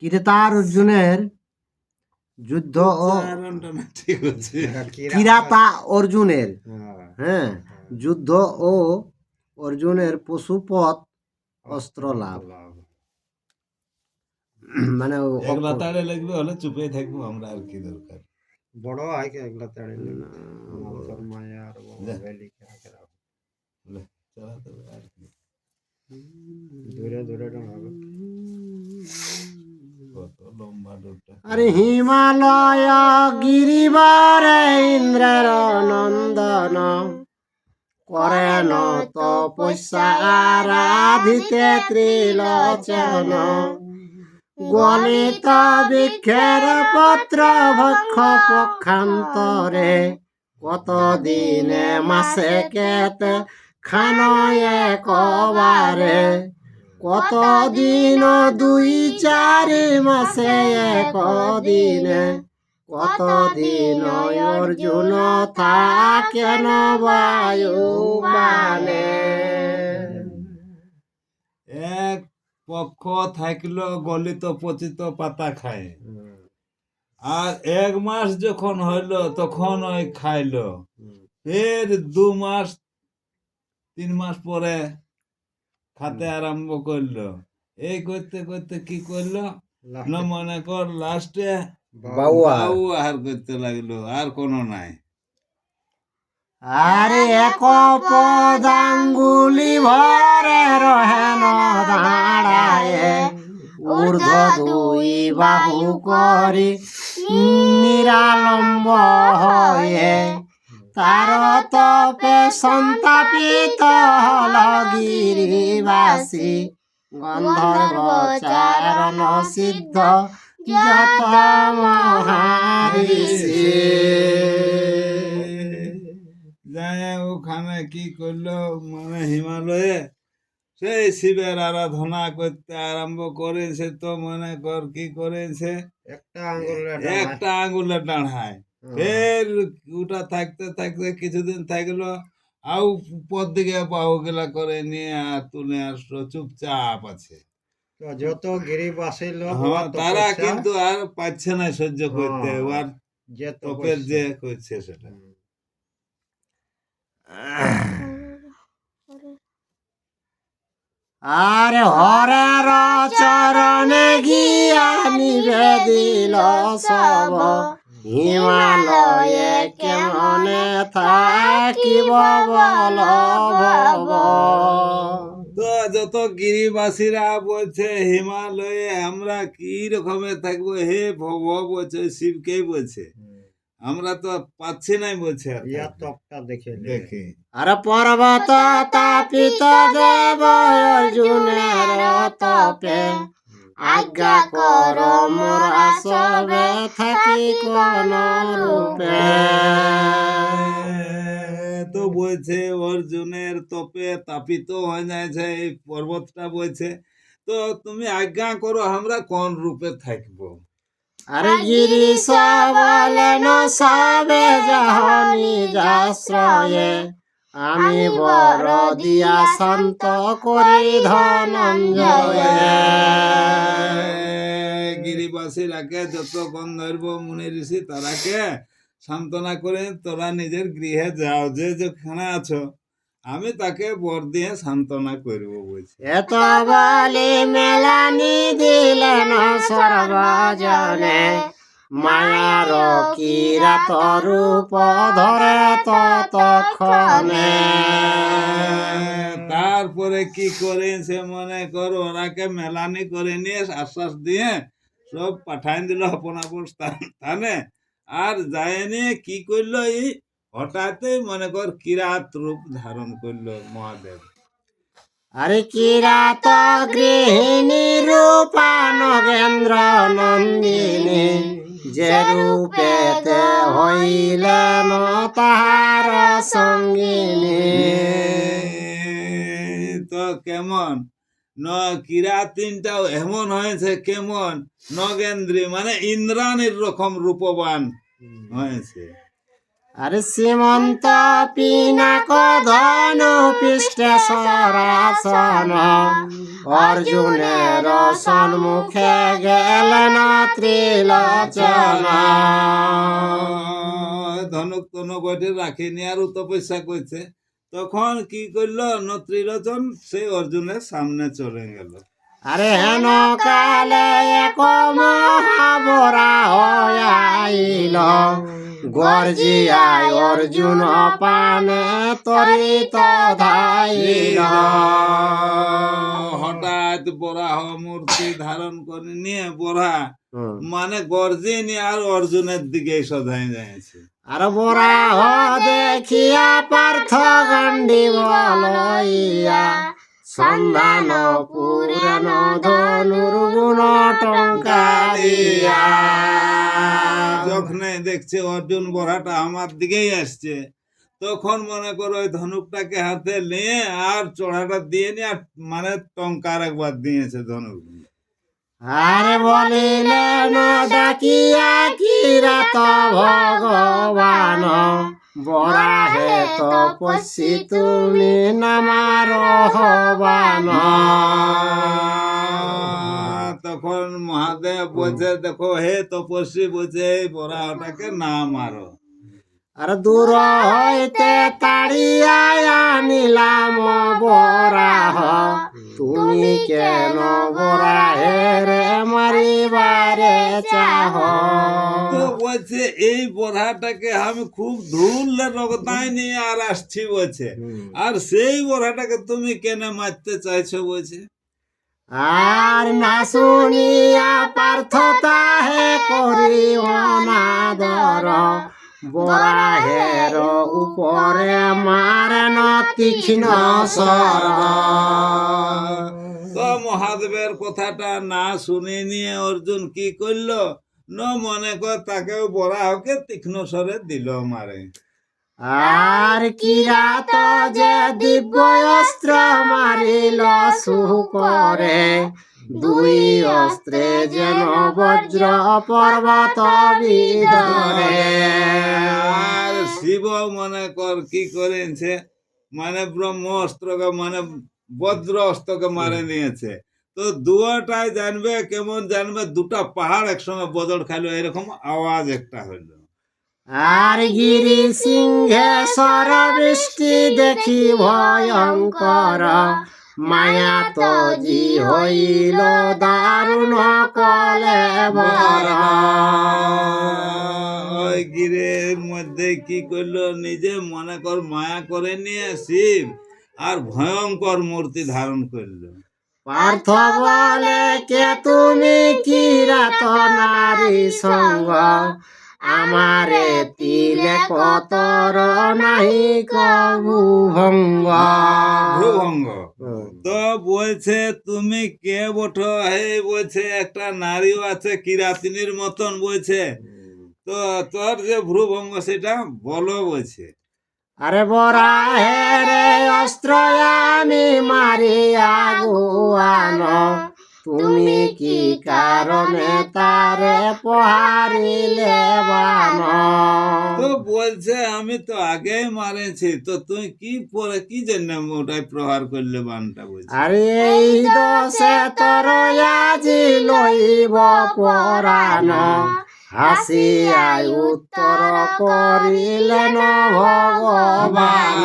কিরাতার অর্জুনের যুদ্ধ ও উচ্চারণটা না ঠিক আছে। কিরাতা অর্জুনের হ্যাঁ যুদ্ধ ও অর্জুনের পশুপথ অস্ত্র লাভ মানে একলা তাড়ে লাগবে হলে চুপে থাকবো আমরা, আর কি দরকার। বড় হয় কি একলা তাড়ে আমার তোর মায়া আর ভেলি চালাতে হবে আর কি। দূরে দূরে হবে কত লম্বা ডোরটা। আরে হিমালয় গিরিবারে ইন্দ্রের নন্দন করেন তপস্যা আরাধিতে ত্রিলোচন গলিত বৃক্ষের পত্র ভক্ষ পক্ষান্তরে কতদিনে মাসে কেতে খানয়ে কবারে কতদিন 2-4 মাসে একদিনে কতদিন অর্জুন থাকেন বায়ুবানে। এক পক্ষ থাকলো গলিত পচিত পাতা খায়, আর 1 মাস যখন হইলো তখন ওই খাইলো, ফের 2 মাস 3 মাস পরে খাতে আরম্ভ করলো। এই করতে করতে কি করলো না মনে কর লাস্টে বাউ আহার করতে লাগলো, আর কোনো নাই। আরে এক পদাঙ্গুলি ভরে রহেন দাঁড়ায় ঊর্ধ্ব 2 বাহু করি নিরালম্ব হয়ে তার তপে সন্তাপিত হল গিরিবাসী গন্ধর্ব চারণ সিদ্ধ যত মহারিষি। যায় ওখানে কি করলো মানে হিমালয়ে সেই শিবের আরাধনা করতে আরম্ভ করেছে। তো মনে কর কি করেছে, একটা আঙ্গুলে ডাঁড়ায়, ফের ওটা থাকতে থাকতে কিছুদিন থাকলো, আউ উপর দিকে বাহু গেলা করে নিয়ে আর তুলে আসলো, চুপচাপ আছে। যত গিরিবাসী লোক তারা কিন্তু আর পাচ্ছে না সহ্য করতে, আর তপের যে করছে সেটা। আরে হরের চরণে গিয়া নিবেদিল সব হিমালয়ে কেমনে থাকিব বল ভব। তো যত গিরিবাসীরা বলছে হিমালয়ে আমরা কি রকমের থাকবো, হে ভব বলছে, শিবকেই বলছে, আমরা তো পাচ্ছি নাই বলছে। তপটা দেখে দেখি আর পর্বত তাপিত দেব অর্জুনের তপে আজ্ঞা কর মোরা সবে থাকি কোন রূপে। তো বলছে অর্জুনের তপে তাপিত হয়ে যাচ্ছে এই পর্বতটা, বলছে তো তুমি আজ্ঞা করো আমরা কোন রূপে থাকবো। আরে গিরিশ বলেন সবে যাহ নিজ আশ্রয়ে আমি বর দিয়া শান্ত করি ধনঞ্জয়ে। গিরিবাসীরাকে যত গন্ধর্ব মুনি ঋষি তারাকে সান্ত্বনা করে তোরা নিজের গৃহে যাও, যে যেখানে আছো আমি তাকে বর দিয়ে সান্ত্বনা করবো বলছি। এত বলি মেলানি দিলেন সর্বজনে মায়ার কিরাত রূপ ধরে ততক্ষণে। তারপরে কি করে সে মনে করো ওনাকে মেলানি করে নিয়ে আশ্বাস দিয়ে সব পাঠাই দিল আপন আপন স্থানে। আর যায়নি কি করলো, এই হঠাৎই মনে কর কিরাত রূপ ধারণ করলো মহাদেব। আরে কিরাত গৃহিণী রূপা নগেন্দ্র নন্দিনী যে রূপেতে হইলেন তাহার সঙ্গিনী। তো কেমন কিরাতিনটাও এমন হয়েছে, কেমন নগেন্দ্রী মানে ইন্দ্রাণীর রকম রূপবান হয়েছে। আরে সীমন্ত পিনাক ধনু পৃষ্ঠে সরাসন অর্জুনের সম্মুখে গেলেন ত্রিলোচন। ধনুক তনু বটে রাখিনি আর তপস্যা করছে, তখন কি করলো ত্রিলোচন সেই অর্জুনের সামনে চলে গেল। আরে হেন কালে এক মহাবরা হইল গর্জিয়ায় অর্জুন পানে তরিত ধাইল। হঠাৎ বরাহ মূর্তি ধারণ করে নিয়ে বরা মানে গর্জে নিয়ে আর অর্জুনের দিকে সধাই যাচ্ছে। আর বরাহ দেখিয়া পার্থ গণ্ডি বলইয়া সন্ধান পুরাণ ধনুর গুণ টঙ্কা দিয়া। যখন দেখছে অর্জুন বরাটা আমার দিকেই আসছে, তখন মনে করো ওই ধনুকটাকে হাতে নিয়ে আর চড়াটা দিয়ে নিয়ে আর মানে টঙ্কার একবার দিয়েছে ধনুক। আরে বলিলেন ডাকিয়া কিরাত ভগবান বরাহে তপস্বী তুমি নামার হবান। তখন মহাদেব বলছে দেখো হে তপস্বী, বলছে এই বরাহটাকে না মারো। আর দূর হইতে তাড়িয়া আনিলাম বরাহ তুমি কেন বরাহে রে মারিবারে চাহ। তো বলছে এই বরাহটাকে আমি খুব ধুলে রগতায় নিয়ে আর আসছি বলছে, আর সেই বরাহটাকে তুমি কেন মারতে চাইছো বলছে। আর না শুনিয়া পার্থ তাহে করি অনাদর বরাহের উপরে মারেন তীক্ষ্ণ স্বর। তো মহাদেবের কথাটা না শুনে নিয়ে অর্জুন কি করলো মনে কর তাকেও বরাহকে তীক্ষ্ণ স্বরে দিল মারে। আর কিরাত যে দিব্য অস্ত্র মারিল সুকরে দুই অস্ত্রে যেন বজ্র পর্বত বিধরে। আর শিব মনে কর কি করেছে মানে ব্রহ্ম অস্ত্রকে মানে বজ্র অস্ত্রকে মারে নিয়েছে। তো দুটাই জানবে কেমন জানবে, দুটা পাহাড় একসঙ্গে বদল খাইলো এরকম আওয়াজ একটা হইলো। আর গিরি সিংহেশ্বর বৃষ্টি দেখি ভয়ঙ্কর মায়া তো জি হইল দারুণ কলেবর। ওই গিরের মধ্যে কি করলো নিজে মনে কর মায়া করে নিয়ে শিব আর ভয়ঙ্কর মূর্তি ধারণ করলো। পার্থ বলে কে তুমি কিরাত নারী সঙ্গ আমারে তিলে কতর নাহি কবু ভঙ্গ। ভ্রুভঙ্গ তো বলছে তুমি কে বঠো, হে বলছে একটা নারীও আছে কিরাতিনীর মতন বলছে, তো তোর যে ভ্রুভঙ্গ সেটা বলো বলছে। আরে বরাহে রে অস্ত্র আমি মারিয়া গুয়ান তুমি কি কারণে তারে পহারিলে বান। তো বলছে আমি তো আগেই মারেছি, তো তুই কি পরে কি জন্য ওটাই প্রহার করলে বানটা বলছে। আরে এই দোষে তোর আজি লইব পরাণ হাসিয়াই উত্তর করিলেন ভগবান।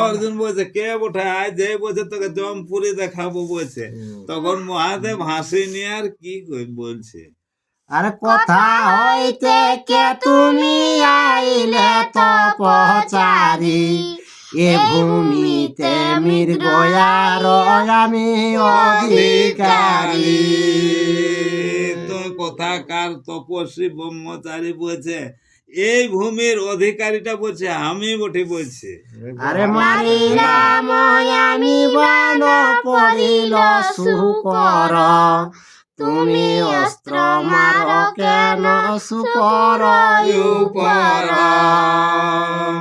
অর্জুন বলছে কে বোঠায় যে বলছে তোকে জমপুরি দেখাবো বলছে, তখন মহাদেব হাসি নিয়ে আর কি বলছে। আর কথা হইতে কে তুমি আইলে তপচারি এ ভূমিতে মৃগয়ার আমি অধিকারী। তো কথা কার তপস্বী ব্রহ্মচারী বলছে এই ভূমির অধিকারীটা বলছে আমি বটে বলছে। আরে মারিলাম আমি বান পড়িল সুকর তুমি অস্ত্র মার কেন সুকর উপর।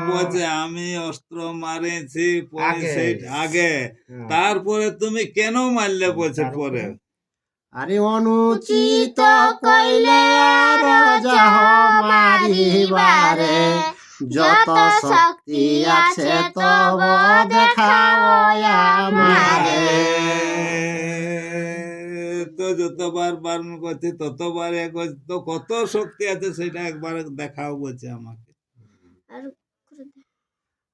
বলছে আমি অস্ত্র মারেছি পরে আগে, তারপরে তুমি কেন মারলে বলছে পরে। আরে অনুচিত কইলে আর যাহ মারিবারে যত শক্তি আছে তব দেখাও আমারে। তো যতবার বারণ করছে ততবার এ করছে, তো কত শক্তি আছে সেটা একবার দেখাও বলছে আমাকে।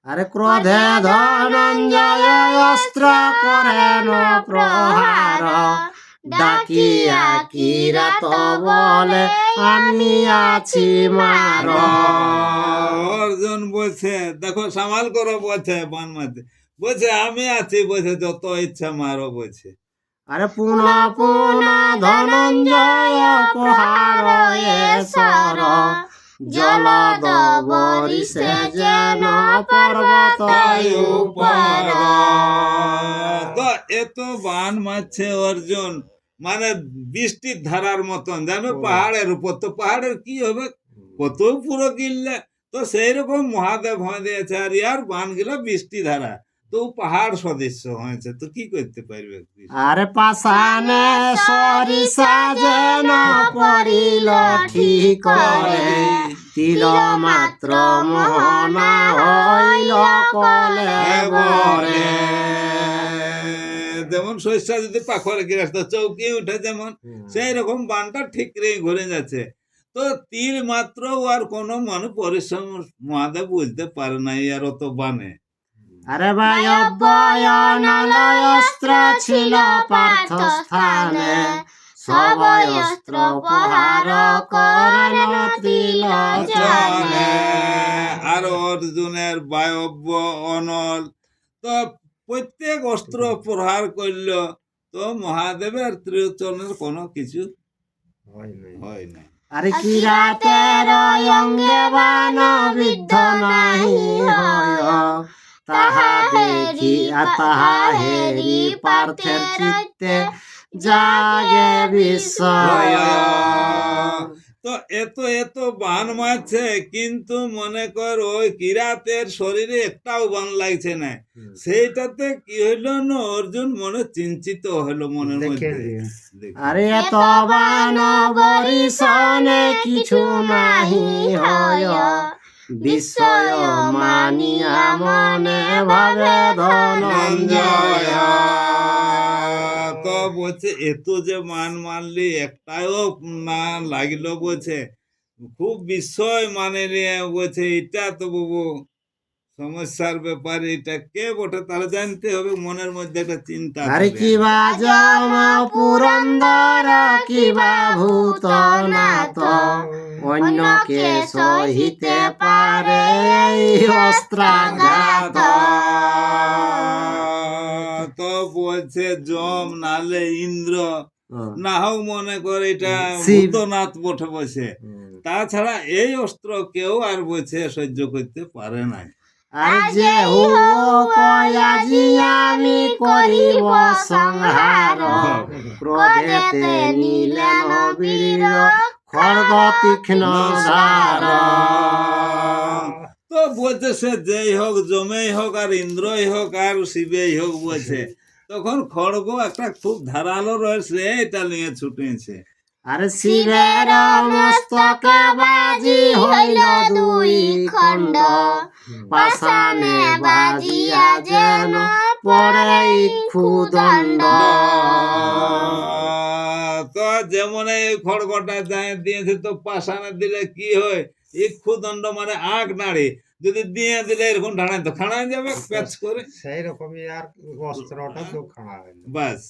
আরে ক্রোধে ধনঞ্জয় অস্ত্র করেন প্রহার, ডাকিয়া কিরাত বলে আমি আছি মার। অর্জুন বলছে দেখো সামাল করো বলছে বান মারতে, বলছে আমি আছি, বলছে যত ইচ্ছা মারো বলছে। আরে পুনঃ পুনঃ ধনঞ্জয় প্রহার এসর, জলদ বরিষে যেন পর্বত উপর। তো এত বান মারছে অর্জুন, মানে বৃষ্টির ধারার মতন জানো পাহাড়ের উপর, তো পাহাড়ের কি হবে কত পুরো গিললে, তো সেই রকম মহাদেব হয়ে দিয়েছে। আর ইয়ার বান গিলা বৃষ্টি ধারা, তো পাহাড় সদৃশ্য হয়েছে, তো কি করতে পারবে? আরে পাশানে সরিষা যেন পড়িল ঠিক করে, তিল মাত্র মোহনা হইল কলে বরে। যেমন শস্য যদি পাখরে গিরাস তো চৌকি উঠে, যেমন সেই রকম বানটা ঠিক রে ঘুরে যাচ্ছে। তো তীর মাত্র আর কোনো মানুষ পরিশ্রম মহাদেব বুঝতে পারে না আর অত বানে। আরে বায়বয়নালয় অস্ত্র ছিল পার্থ স্থানে, সবই অস্ত্র প্রহার করেন ত্রিলোচনে। আর অর্জুনের বায়ব্য অনল, তো প্রত্যেক অস্ত্র প্রহার করল, তো মহাদেবের ত্রিলোচনের কোনো কিছু হয় নাই। আরে কিরাতের অঙ্গে বান বিদ্ধ নাহি হয়, তাহা দেখি তাহা হেরি পার্থের চিত্তে জাগে বিস্ময়। তো এত এত বান মারছে, কিন্তু মনে কর ওই কিরাতের শরীরে একটাও বান লাগছে না। সেইটাতে কি হইলো না, অর্জুন মনে চিন্তিত হলো মনের মধ্যে। আরে এত বান বরিশনে কিছু নাহি হয়, বিস্ময় মানিয়া মনে ভাবে ধনঞ্জয়। তো বলছে এত যে মান মারলি একটাও না লাগলো, বলছে খুব বিস্ময় মানে নিয়ে বলছে এটা তো বাবু সমস্যার ব্যাপার, এটা কে বটে তাহলে জানতে হবে, মনের মধ্যে একটা চিন্তা। আরে কিবা জম পুরন্দর কিবা ভূতনাথ, অন্য কে সহিতে পারে এই অস্ত্রাঘাত। তো বলছে যম নালে ইন্দ্র, না হোক মনে করে এটা শিব। ভূতনাথ বটে বসে, তাছাড়া এই অস্ত্র কেউ আর বলছে সহ্য করতে পারে না। আর যে আজি আমি করিব সংহার, ক্রোধেতে নিলেন বীর খড়গ তীক্ষ্ণ ধার। তো বলছে সে যেই হোক, জমেই হোক আর ইন্দ্রই হোক আর শিবেই হোক, বলছে তখন খড়গ একটা খুব ধারালো রয়েছে, এটা নিয়ে ছুটেছে। আর শিবের মস্তকে বাজি হইল দুই খণ্ড, পাশানে বাজিয়া যেন পড়ে ইক্ষুদণ্ড। তো যেমন এই খড়গটা যায় দিয়েছে, তো পাশানে দিলে কি হয়, ইক্ষুদণ্ড মানে আগ নাড়ে, যদি দিয়ে দিলে এরকম ঢাড়ায় তো খাড়ায় যাবে প্যাচ করে, সেই রকমই আর অস্ত্রটা তো খাওয়া বাস।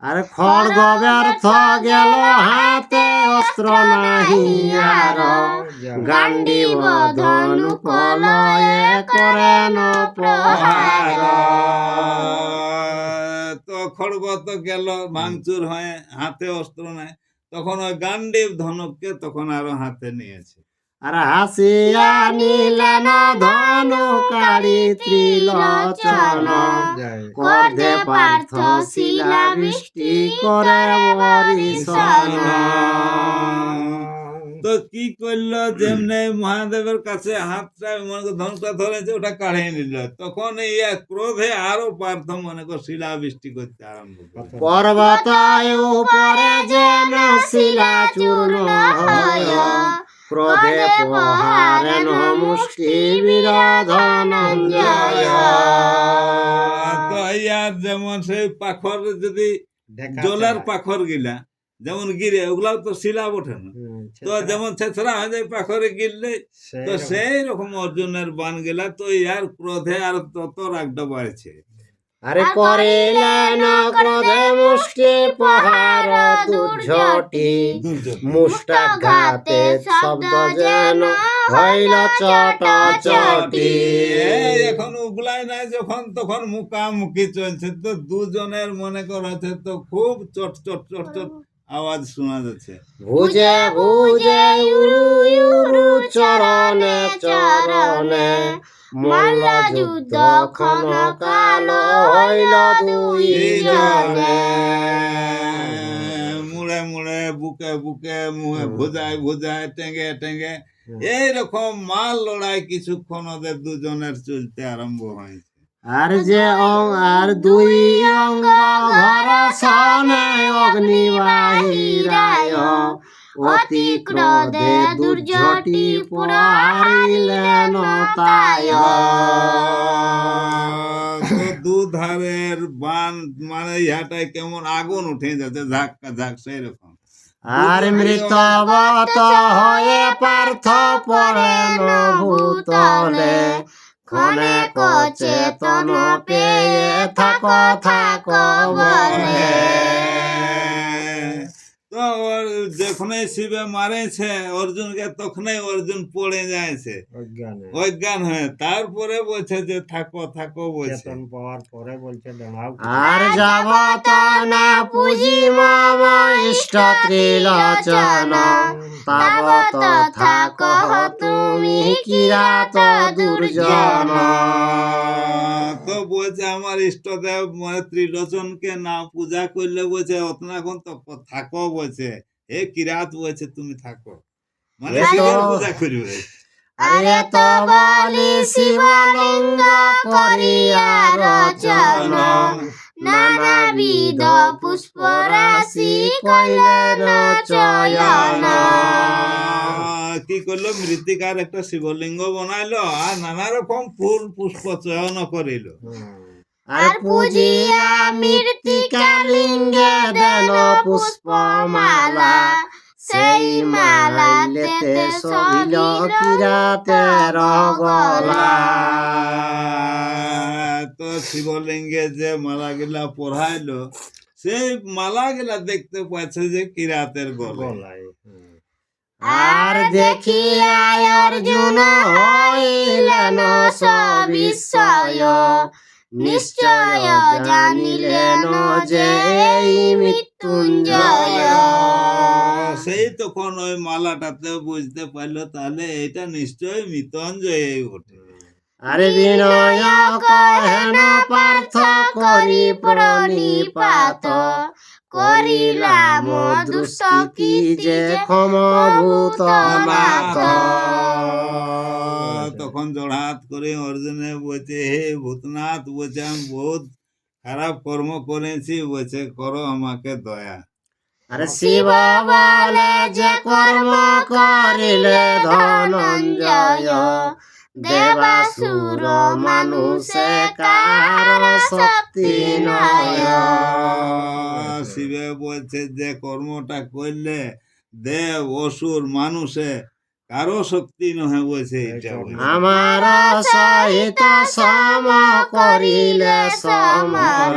আর খড়গ ব্যর্থ গেল হাতে, অস্ত্র নাহি আর, গান্ডীব ধনুক লয়ে করেন প্রহার। তো খড়গ তো গেল ভাঙচুর হয়ে, হাতে অস্ত্র নাই, তখন ওই গান্ডীব ধনুককে তখন আরো হাতে নিয়েছে। আর হাসিয়া নিলেন ধনুকারি ত্রিলোচন, ক্রোধে পার্থ শিলা বৃষ্টি করে বরিশন। তো কি করলো, যেমনি মহাদেবের কাছে হাতটা ধনুকটা ধরেছে, ওটা কাঢ়িয়ে নিল, তখন এই ক্রোধে আরো পার্থ মনে কর শিলা বৃষ্টি করতে আরম্ভ করলো। পর্বত উপরে যেন শিলা চূর্ণ হয়, ক্রোধে প্রহারেণ মুষ্টি বীর ধনঞ্জয়। তো ইয়ার যেমন সেই পাখর যদি দেখা জলের যায়। পাখর গিলা যেমন গিরে ওগুলাও তো শিলা ওঠে না, তো যেমন ছেছরা হয়ে যায় পাখরে গিললে, তো সেই সেই রকম অর্জুনের বান গেলা, তো ইয়ার ক্রোধে আর তত রাগটা বাড়ছে। আরে করিলেন ক্রোধে মুষ্টি প্রহার দুর্ঝটি, মুষ্টাঘাতে শব্দ যেন হইল চটাচটি। এই এখন উগলাই নাই যখন তখন মুখামুখি চলছে, তো দুজনের মনে করেছে তো খুব চট চট চট চট আওয়াজ শোনা যাচ্ছে। ভুজে ভুজে উরু উরু চরণে চরণে মল্ল যুদ্ধ ক্ষণকাল হইল দুই জনে। মুড়ে মুড়ে বুকে বুকে মুহে ভুজায় ভুজায় টেঙ্গে টেঙ্গে এইরকম মাল লড়াই কিছুক্ষণ ওদের দুজনের চলতে আরম্ভ হয়েছে। আর যে আর দুই অঙ্গ ঘরসনে অগ্নিবাহিরায় অতি ক্রোধে দুর্ঝটি প্রহারিলেন তায়। তো দুধারের বান মানে ইহাটায় কেমন আগুন উঠে যাচ্ছে ঝাক্কা ঝাক সেই রকম। আর মৃতবত হয়ে পার্থ পড়েন ভূতলে, ক্ষণে চেতন পেয়ে থাকো থাকো বলে। তো যখনই শিবে মারেছে অর্জুনকে তখনই অর্জুন পড়ে যায়ছে অজ্ঞানে অজ্ঞান হয়ে, তারপরে বলছে যে থাকো থাকো বলছে। চেতন পাওয়ার পরে বলছে দাঁড়াও। আর যাবত না পুঁজি মম ইষ্ট ত্রিলোচন, তাবত থাকো তুমি কিরাত দুর্জন। তো বলছে আমার ইষ্টদেব মানে ত্রিলোচনকে না পূজা করলে বলছে অতনাক্ষণ তো থাকো বলছে, হে কিরাত বলছে তুমি থাকো, মানে এ তো- শিবের পূজা করবে। আরে তো বলি শিবলিঙ্গ করিয়া রচন, নানাবিধ পুষ্প রাশি কইলেন চয়ন। কি করলো, মৃত্তিকার একটা শিবলিঙ্গ বানাইলো আর নানা রকম ফুল পুষ্প চয়ন করিল। আর পূজিয়া মৃত্তিকা লিঙ্গে দেন পুষ্পমালা, সেই মালাইলেতে সবিল কিরাতের গলা। তো শিবলিঙ্গে যে মালা গিলা পড়াইলো সেই মালা গিলা দেখতে পাচ্ছে যে কিরাতের গলায়। গলায় আর দেখিয়া অর্জুন হইলেন সবিস্ময়, নিশ্চয় জানিলেন যে এই মৃত্যুঞ্জয়। সেই তখন ওই মালাটাতে বুঝতে পারলো তাহলে এটা নিশ্চয়ই মৃত্যুঞ্জয় বটে। আরে বিনয় কহেন পার্থ করি প্রণিপাত, করিলাম দুষ্ট কি যে ক্ষমভূত নাথ। তখন জড়হাত করে অর্জুনে বলছে, হে ভূতনাথ বলছে আমি বহুত খারাপ কর্ম করেছি, বলছে করো আমাকে দয়া। আরে শিব বলে যে কর্ম করিলে ধনঞ্জয়, দেবাসুর মানুষে কার শক্তি নয়। শিবে বলছে যে কর্মটা করলে দেব অসুর মানুষে কারো শক্তি নহে বলছে এটা বলছে। আমার সহিত সম করিলে সমর,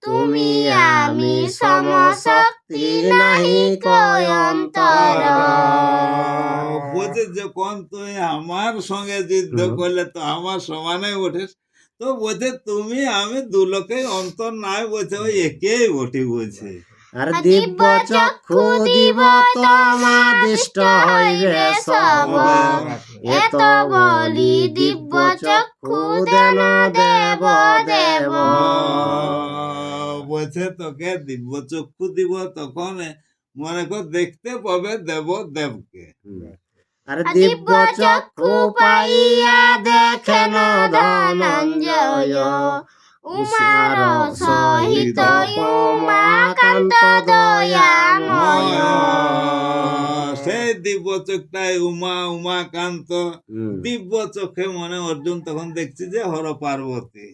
তুমি আমি সমশক্তি নাহি কয় অন্তর। বলছে যখন তুই আমার সঙ্গে যুদ্ধ করলে তো আমার সমানে ওঠেস, তো বলছে তুমি আমি দুলোকে অন্তর নাই, বলছে ওই একেই বটি বলছে। আর দিব্য চক্ষু দিব তোমাদিষ্ট হইবে সব, এত বলি দিব্য চক্ষু দেন দেব দেব। বলছে তোকে দিব্য চক্ষু দিব, তখন মনে কর দেখতে পাবে দেব দেবকে। আর দিব্য চক্ষু পাইয়া দেখেন ধনঞ্জয়, উমার সহিত উমাকান্ত দয়াময়। সেই দিব্য চোখটায় উমা উমাকান্ত, দিব্য চোখে মনে অর্জুন তখন দেখছে যে হর পার্বতী।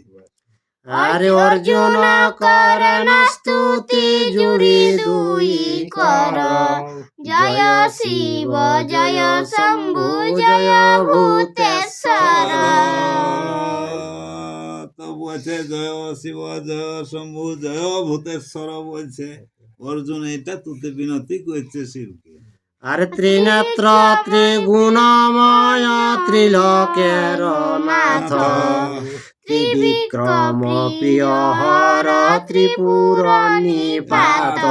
আরে অর্জুন করণ স্তুতি জুড়ি দুই কর, জয় শিব জয় শম্ভু জয় ভূতেশ্বর। তো বলছে জয় শিব জয় শম্ভু জয় ভূতেশ্বর বলছে। অর্জুন এটা তুতে বিনতি করছে শিবকে। আরে ত্রিনেত্র ত্রিগুণময় ত্রিলোকের নাথ, ত্রিবিক্রম প্রিয় হর ত্রিপুর নিপাত।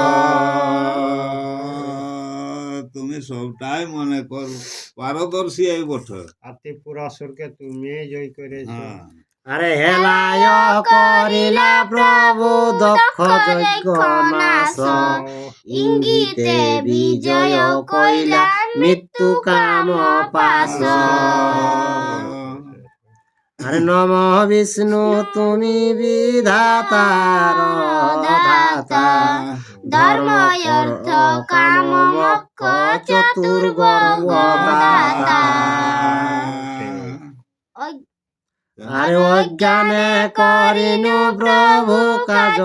তুমি সবটাই মনে করো পারদর্শী এই বছর। আর ত্রিপুরাসুরকে তুমি জয় করেছো। হ্যাঁ আরে হেলায় করিলা প্রভু দক্ষ যজ্ঞ নাশ, ইঙ্গিতে বিজয় কইলা মৃত্যু কাম পাশ। আরে নম বিষ্ণু তুমি বিধাতার দাতা, ধর্ম অর্থ কাম মোক্ষ চতুর্গর্ভদাতা। আরে অজ্ঞানে করিনু প্রভু কাজ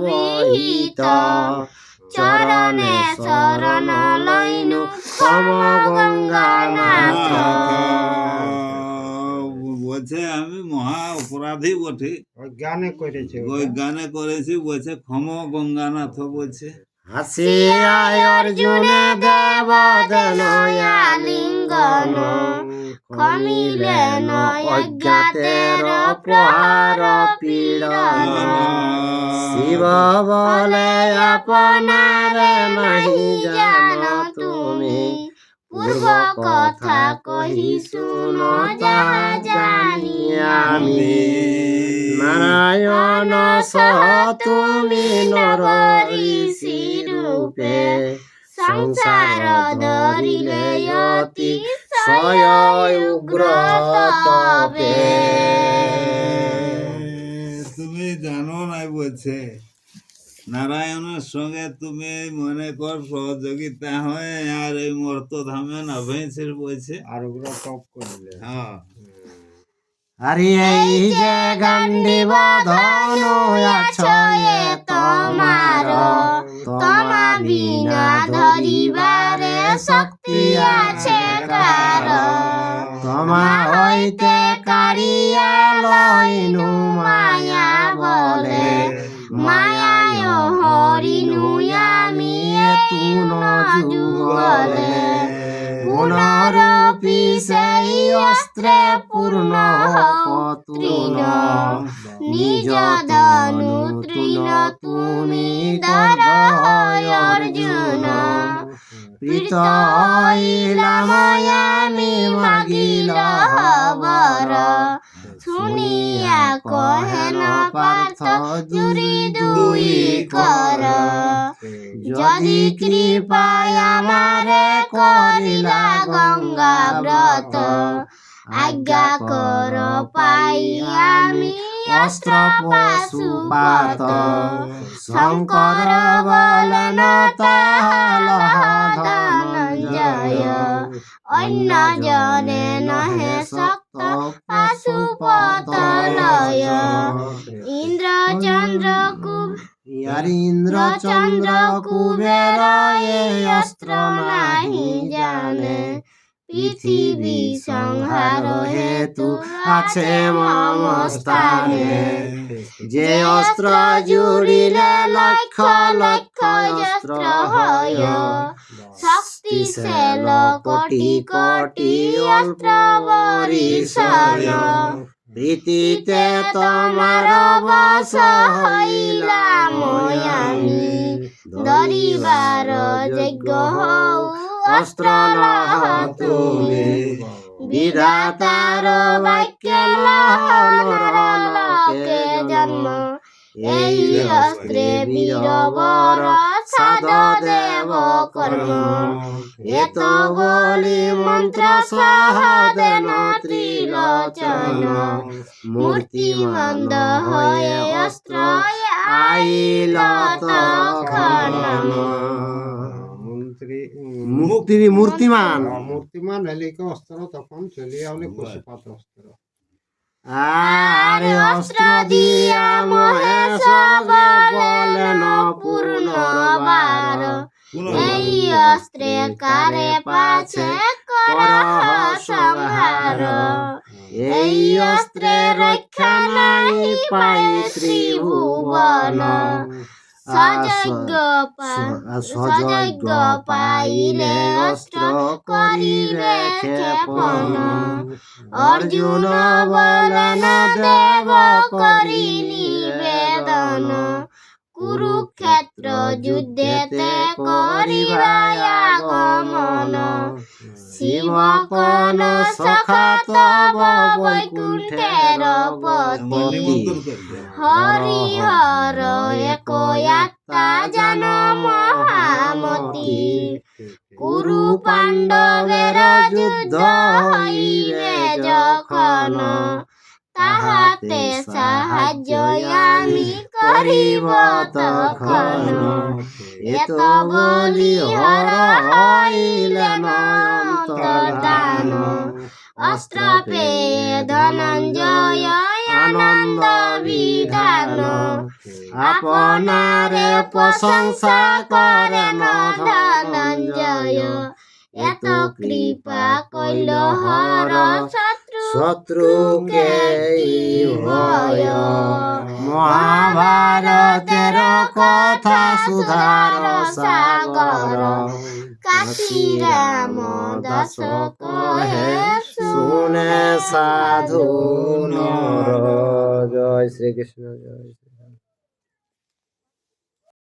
বিহিত, চরণে শরণ লইনু কম গঙ্গানাথ। বলছে আমি মহা অপরাধী বটে, অজ্ঞানে করেছে। বৈজ্ঞানে করেছি বলছে ক্ষম গঙ্গানাথ বলছে। হাসিয়া অর্জুনে দেব দেনয়া লিঙ্গন, কমিলেন অজ্ঞাতের প্রহার পীড়ন। শিব বলে আপনারে নাহি জান তুমি, পূর্ব কথা কহি শুনো যাহা জানি আমি। নারায়ণ সহ তুমি নর ঋষি রূপে, সংসার ধরিলে অতি সয় উগ্র তপে। তুমি জানো নাই বলছে নারায়ণের সঙ্গে তুমি মনে কর সহযোগিতা হয় আর এই মর্তধামে নাভেছের বলছে। আর ওগুলো টপ করলে। হ্যাঁ আরে এই যে গান্ডীব ধনু আছয়ে তোমার, তোমা বিনা ধরিবারে শক্তি আছে কার। তোমা হইতে কাড়িয়া লইনু মায়া বলে, মায়ায় হরিনু আমি তুন যুগলে। পুনরূপী সেই অস্ত্রে পূর্ণ তৃণ, নিজ ধনু তৃণ তুমি ধর অর্জুন। প্রীত হইলাম আমি মাগিল বর, শুনিয়া কহেন পার্থ জুরি দুই কর। যদি কৃপায় আমারে করিলা গঙ্গা ব্রত, আজ্ঞা কর পাই আমি অস্ত্র পশুপাত। শঙ্কর বলেন তাহল ধনঞ্জয়, অন্য জনে নহে শক্ত পাশুপত লয়। ইন্দ্র চন্দ্র ইন্দ্র চন্দ্র কুবের এই অস্ত্র নাহি জানে, পৃথিবী সংহার হেতু আছে মম স্থানে। যে অস্ত্র জুড়িলে লক্ষ লক্ষ অস্ত্র হয়, শক্তিশাল কোটি কোটি অস্ত্র বরিশন। প্রীতিতে তোমার বশ হইলাম আমি, ধরিবার যোগ্য হও অস্ত্র লহ তুমি। বিধাতার বাক্য লহ নরলোকে জন্ম, এই অস্ত্রে বীরবর সাধ দেব কর্ম। এত বলি মন্ত্র সহ দেন ত্রিলোচন, মূর্তিমন্দ হয়ে অস্ত্র আইল তখন। মুক্তির মূর্তিমান মূর্তিমান হেলিকে অস্ত্র তখন চলিয়া হলে পশুপাত অস্ত্র আরে অস্ত্র দিয়া মহেশ বলেন পুনর্বার এই অস্ত্রে কারে পাছে করহ সংহার এই অস্ত্রে রক্ষা নাই পাই ত্রিভুবন সযজ্ঞ পাইলে অস্ত্র করিবে ক্ষেপণ অর্জুন বলেন দেব করি নিবেদন কুরুক্ষেত্র যুদ্ধেতে করিবা আগমন শিব কোন সখা তব বৈকুণ্ঠের পতি হরিহর এক আত্মা জান মহামতি কুরু পাণ্ডবের যুদ্ধ হইবে যখন তাহাতে সাহায্য আমি করিব তখন এত বলি হর হইলেন অন্তর্ধান অস্ত্র পেয়ে ধনঞ্জয় আনন্দ বিধান আপনারে প্রশংসা করেন ধনঞ্জয় এত কৃপা কইল হর শত্রুকে ভয় মহাভারতের কথা সুধার সাগর কাশী রাম দাস কহে শুনে সাধু নর জয় শ্রীকৃষ্ণ জয়